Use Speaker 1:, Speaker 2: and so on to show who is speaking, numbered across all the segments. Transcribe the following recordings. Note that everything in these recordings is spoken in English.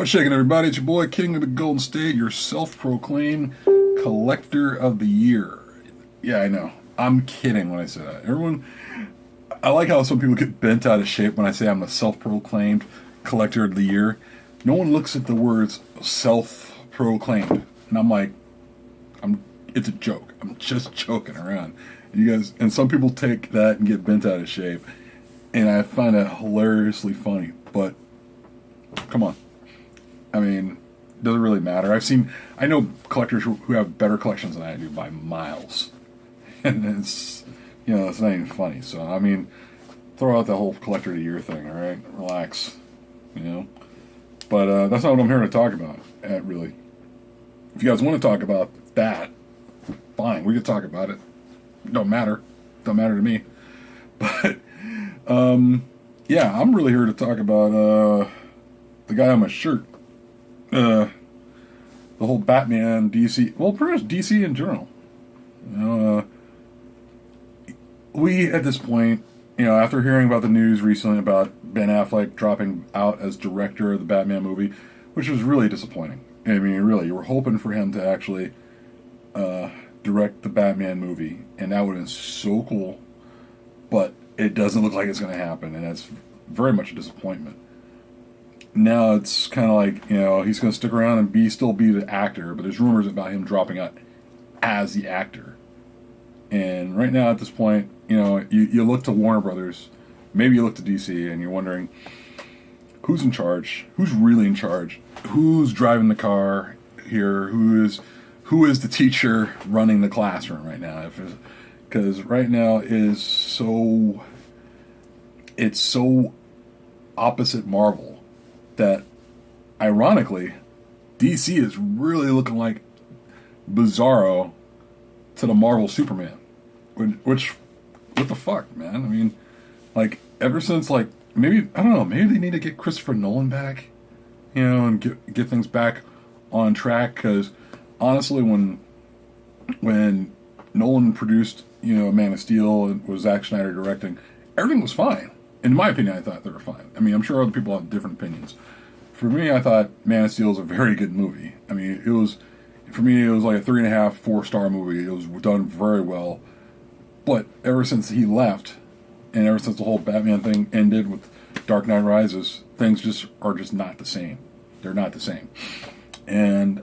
Speaker 1: What's shaking, everybody? It's your boy King of the Golden State, your self-proclaimed collector of the year. Yeah, I know. I'm kidding when I say that. I like how some people get bent out of shape when I say I'm a self-proclaimed collector of the year. No one looks at the words self-proclaimed, and I'm like, it's a joke. I'm just joking around. And some people take that and get bent out of shape, and I find it hilariously funny. But come on. I mean, doesn't really matter. I know collectors who have better collections than I do by miles, and it's not even funny. So I mean, throw out the whole collector of the year thing. All right, relax, you know. But that's not what I'm here to talk about. Really, if you guys want to talk about that, fine, we can talk about it. Don't matter to me. But yeah, I'm really here to talk about the guy on my shirt. The whole Batman DC, well, pretty much DC in general. You know, we at this point, after hearing about the news recently about Ben Affleck dropping out as director of the Batman movie, which was really disappointing. I mean, really, you were hoping for him to actually direct the Batman movie, and that would have been so cool. But it doesn't look like it's going to happen, and that's very much a disappointment. Now it's kind of like, he's going to stick around and still be the actor, but there's rumors about him dropping out as the actor. And right now at this point, you look to Warner Brothers, maybe you look to DC, and you're wondering who's in charge, who's really in charge, who's driving the car here, who is the teacher running the classroom right now. Because right now it's so opposite Marvel that, ironically, DC is really looking like Bizarro to the Marvel Superman. Which, what the fuck, man? I mean, like, ever since, like, maybe they need to get Christopher Nolan back, and get things back on track, because, honestly, when Nolan produced, Man of Steel and was Zack Snyder directing, everything was fine. In my opinion, I thought they were fine. I mean, I'm sure other people have different opinions. For me, I thought Man of Steel was a very good movie. I mean, it was like a 3.5, 4-star movie. It was done very well. But ever since he left, and ever since the whole Batman thing ended with Dark Knight Rises, things are just not the same. They're not the same. And,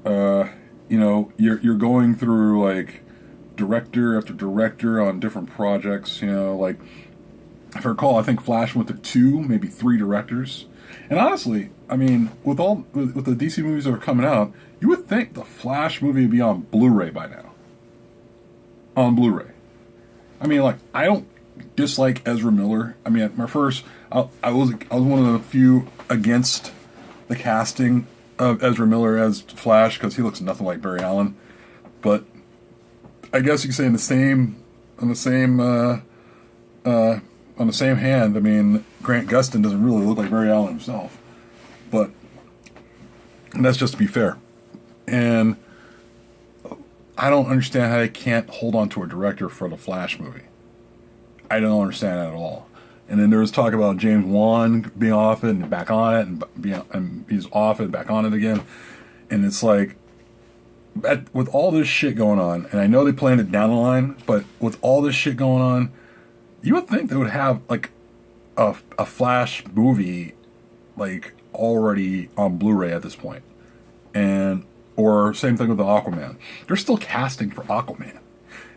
Speaker 1: you're going through, like, director after director on different projects, like, if I recall, I think Flash went to 2, maybe 3 directors. And honestly, I mean, with the DC movies that are coming out, you would think the Flash movie would be on Blu-ray by now. On Blu-ray. I mean, like, I don't dislike Ezra Miller. I mean, at my first, I was one of the few against the casting of Ezra Miller as Flash, because he looks nothing like Barry Allen. But I guess you could say on the same hand, I mean, Grant Gustin doesn't really look like Barry Allen himself. And that's just to be fair. And I don't understand how they can't hold on to a director for the Flash movie. I don't understand that at all. And then there was talk about James Wan being off it and back on it, and he's off it, back on it again. And it's like, with all this shit going on, and I know they planned it down the line, but with all this shit going on, you would think they would have, like, a Flash movie, like, already on Blu-ray at this point. Or same thing with the Aquaman. They're still casting for Aquaman.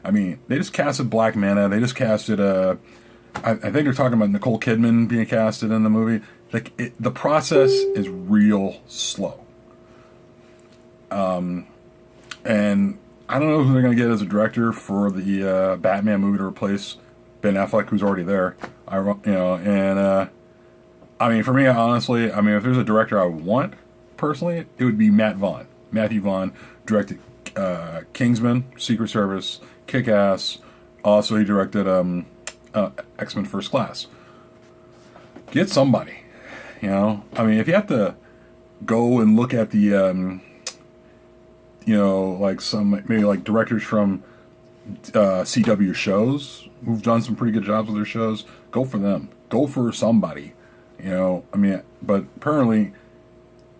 Speaker 1: I mean, they just casted Black Manta. They just casted, I think they're talking about Nicole Kidman being casted in the movie. Like, the process is real slow. And I don't know who they're going to get as a director for the Batman movie to replace Ben Affleck, who's already there. I mean, for me, honestly, if there's a director I want, personally, it would be Matthew Vaughn directed Kingsman, Secret Service, Kick-Ass. Also, he directed X-Men First Class. Get somebody, I mean, if you have to go and look at the, like maybe like directors from CW shows who've done some pretty good jobs with their shows, go for them. Go for somebody. But apparently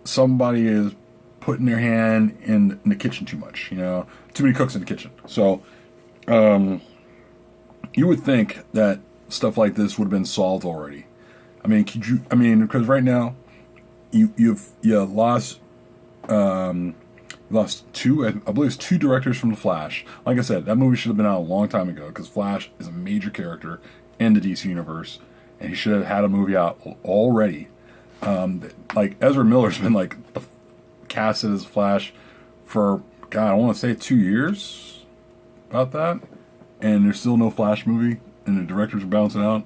Speaker 1: somebody is putting their hand in the kitchen too much. Too many cooks in the kitchen. So you would think that stuff like this would have been solved already. I mean, could you? I mean, because right now you lost two. I believe it's two directors from The Flash. Like I said, that movie should have been out a long time ago because Flash is a major character in the DC universe, and he should have had a movie out already. Like Ezra Miller's been like casted as Flash for God, I want to say 2 years about that, and there's still no Flash movie, and the directors are bouncing out.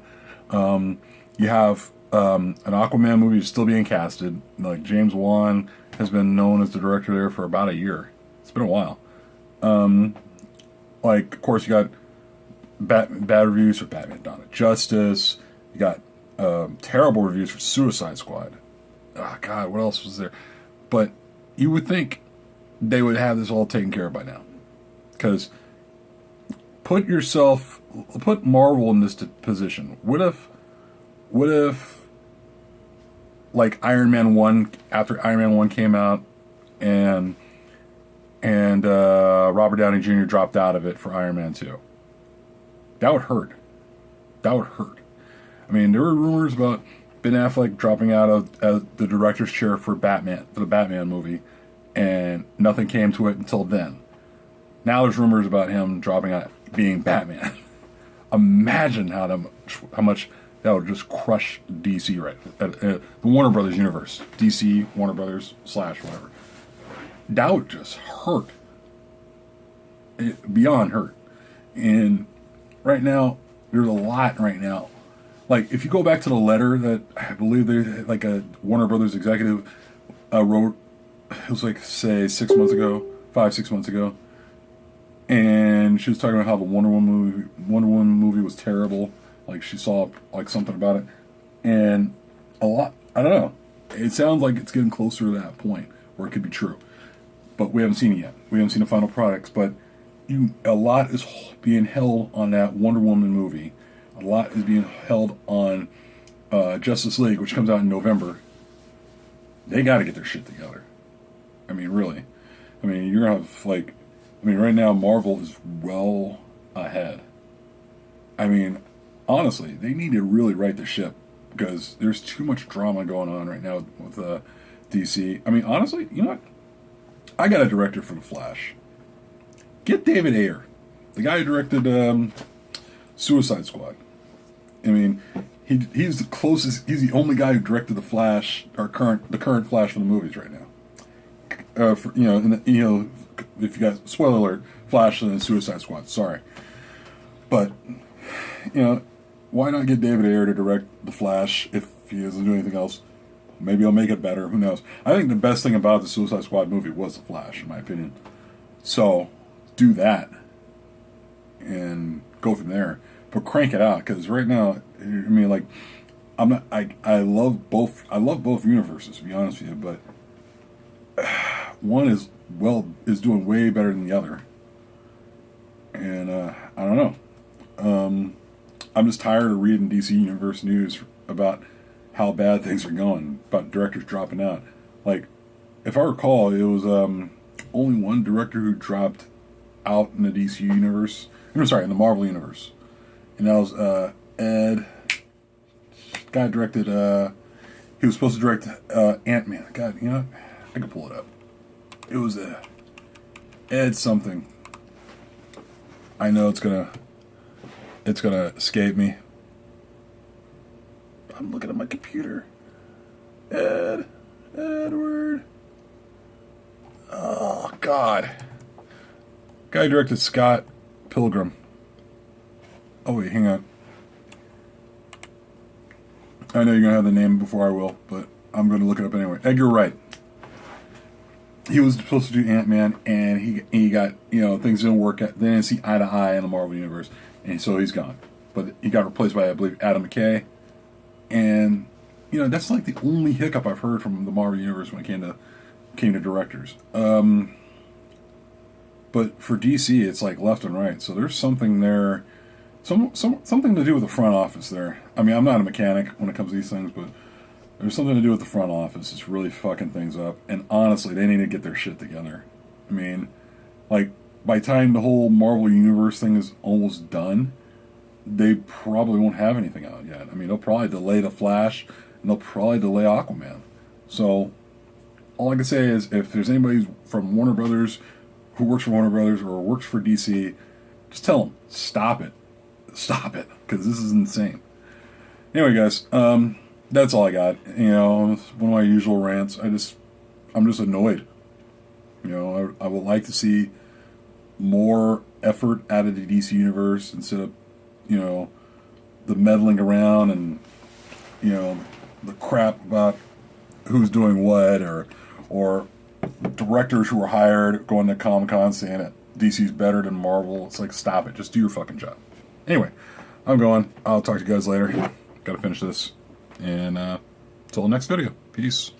Speaker 1: You have an Aquaman movie still being casted. Like James Wan has been known as the director there for about a year. It's been a while. Like, of course, you got bad reviews for Batman Dawn of Justice. You got terrible reviews for Suicide Squad. Oh, God, what else was there? But you would think they would have this all taken care of by now. Because put Marvel in this position. What if like Iron Man 1, after Iron Man 1 came out, and Robert Downey Jr. dropped out of it for Iron Man 2? That would hurt. That would hurt. I mean, there were rumors about Ben Affleck dropping out of the director's chair for the Batman movie, and nothing came to it until then. Now there's rumors about him dropping out being Batman. Imagine how much that would just crush DC, right? The Warner Brothers universe. DC, Warner Brothers, / whatever. That would just hurt. Beyond hurt. And right now, there's a lot right now. Like, if you go back to the letter that I believe like a Warner Brothers executive wrote, it was like, say, 6 months ago, 5-6 months ago. And she was talking about how the Wonder Woman movie was terrible. Like, she saw like something about it, and I don't know. It sounds like it's getting closer to that point where it could be true, but we haven't seen it yet. We haven't seen the final products, but a lot is being held on that Wonder Woman movie. A lot is being held on Justice League, which comes out in November. They got to get their shit together. I mean, really. I mean, you're gonna have right now Marvel is well ahead. I mean, honestly, they need to really right the ship because there's too much drama going on right now with DC. I mean, honestly, you know what? I got a director for The Flash. Get David Ayer, the guy who directed Suicide Squad. I mean, he's the closest. He's the only guy who directed the Flash, the current Flash from the movies right now. If you got spoiler alert, Flash and then Suicide Squad. Sorry, but why not get David Ayer to direct The Flash if he doesn't do anything else? Maybe he'll make it better. Who knows? I think the best thing about the Suicide Squad movie was The Flash, in my opinion. So, do that. And go from there. But crank it out, because right now, I mean, like, I love both universes, to be honest with you, but one is doing way better than the other. And, I don't know. I'm just tired of reading DC Universe news about how bad things are going, about directors dropping out. Like, if I recall, it was only one director who dropped out in the DC Universe. I'm sorry, in the Marvel Universe. And that was Ed. Guy directed, he was supposed to direct Ant-Man. God, I can pull it up. It was Ed something. I know it's gonna escape me. I'm looking at my computer. Edward. Oh, God. Guy directed Scott Pilgrim. Oh, wait, hang on. I know you're going to have the name before I will, but I'm going to look it up anyway. Edgar Wright. He was supposed to do Ant-Man, and he got, things didn't work out. They didn't see eye to eye in the Marvel Universe, and so he's gone. But he got replaced by, I believe, Adam McKay. And, that's like the only hiccup I've heard from the Marvel Universe when it came to directors. But for DC, it's like left and right. So there's something there, something to do with the front office there. I mean, I'm not a mechanic when it comes to these things, but There's something to do with the front office. It's really fucking things up. And honestly, they need to get their shit together. I mean, like, by the time the whole Marvel Universe thing is almost done, they probably won't have anything out yet. I mean, they'll probably delay The Flash, and they'll probably delay Aquaman. So, all I can say is, if there's anybody from Warner Brothers who works for Warner Brothers or works for DC, just tell them, stop it. Stop it, because this is insane. Anyway, guys, that's all I got. You know, one of my usual rants. I'm just annoyed. You know, I would like to see more effort out of the DC universe instead of, you know, the meddling around and, you know, the crap about who's doing what, or directors who are hired going to Comic-Con saying that DC's better than Marvel. It's like, stop it. Just do your fucking job. Anyway, I'm going. I'll talk to you guys later. Gotta finish this. And, till the next video. Peace.